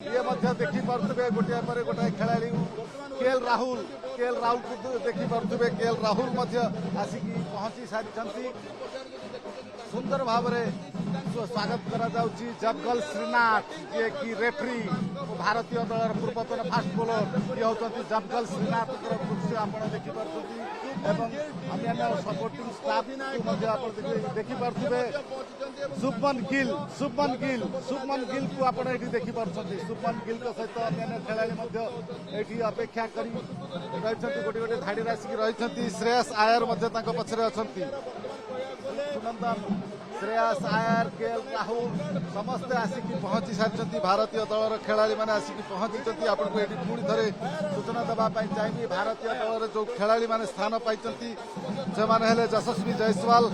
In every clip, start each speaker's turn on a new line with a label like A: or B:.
A: ये देखी पारे गोटे पर गोटे खेला केएल राहुल को देखी पारे केएल राहुल आसिक पहुंची सारी सुंदर भाव स्वागत करा जबगल श्रीनाथ जे कि रेफ्री भारतीय दल पूर्वतन फास्ट बोलर ये होती जबगल श्रीनाथ दृश्य आप देखिपुं अन्य सपोर्टिंग स्टाफ देखिपे शुभमन गिल को आप देखिपुं शुभमन गिल सहित अन्य खेला अपेक्षा कर गोटे गोटे धाड़ी आसिक रही श्रेयस आयर पछरे अच्छा सुनंदन श्रेयस आयर केएल राहुल समस्ते आसिक पहुंची सारी भारतीय दलर खेला मैंने आसिक पहुंची आपको ये पुणी थे सूचना देवाई चाहिए भारतीय दलर जो खेला मैंने स्थान पाई से यशस्वी जायसवाल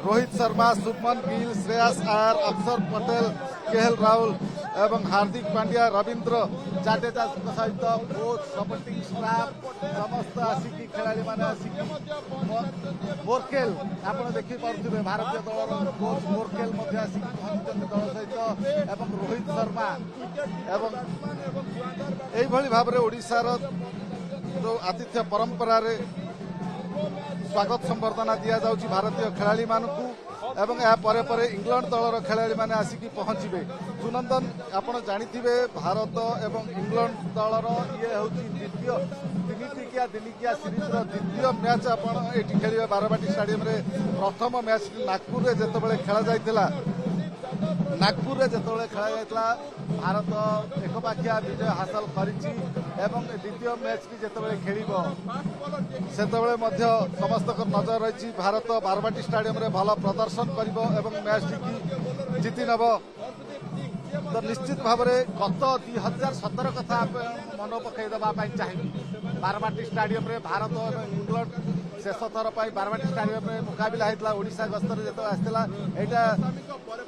A: रोहित शर्मा शुभमन गिल श्रेयस आयर अक्षर पटेल केएल राहुल एवं हार्दिक पांड्या रवींद्र जाडेजा सहित कोच सपोर्टिंग स्टाफ समस्त आसिक खेला मैंने आसिक मोरकेल आप देखिपे भारतीय दलर कोच मोरकेल आसिक पहुंची दल सहित एवं रोहित शर्मा एवं यही भाव में ओडिशार जो आतिथ्य परंपरा स्वागत संबर्धना दि जाउछि भारतीय खेलाड़ी मानकु एवं या परे परे इंग्लैंड दलर खेलाड़ी माने आसिक पहुंचे सुनंदन आप जानिथिबे भारत एवं इंग्लैंड दलर ये होछि द्वितीय दिनिकिया सीरीज द्वितीय मैच आपण एठी खेलिबे बारवाटी स्टेडियम रे प्रथम मैच नागपुर रे जेतेबेले खेला जायतिला भारत एकपाखिया विजय हासिल करिछि एवं द्वितीय मैच की जेतेबेले खेलिबो सेतेबेले मध्य समस्त नजर रही भारत बारवाटी स्टेडियम रे भल प्रदर्शन करिबो एवं मैच टी जीति नब तो निश्चित भाव में गत 2017 कथा मन पकईदेवाई चाहिए बारवाटी स्टेडियम रे भारत और इंग्लैंड शेष थर पर बारवाटी स्टेडियम रे मुकाबला होता ओडिशा गस्तर जो आसाला यहाँ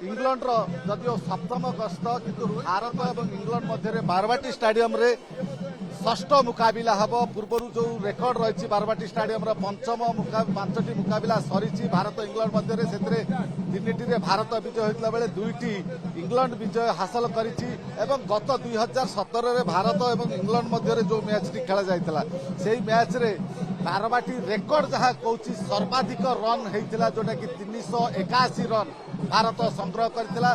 A: इंग्लैंड जदिव सप्तम गस्त किंतु भारत और इंग्लैंड मध्य बारवाटी स्टेडियम रे षष्ठ मुकाबला हम पूर्वर जो रेकर्ड रही बारवाटी स्टेडियम पंचम पांचटी मुकाबला सरी भारत इंग्लैंड मध्य से तीन भारत विजय होता बेले दुईटी इंग्लैंड विजय हासिल करिछि एवं गत 2017 भारत और इंग्लैंड मध्य जो मैच टी खेला जाइतिला सेही मैच रे बारवाटी रेकर्ड जहाँ कहूँ सर्वाधिक रन होता जोटा कि 381 रन भारत संग्रह करथिला।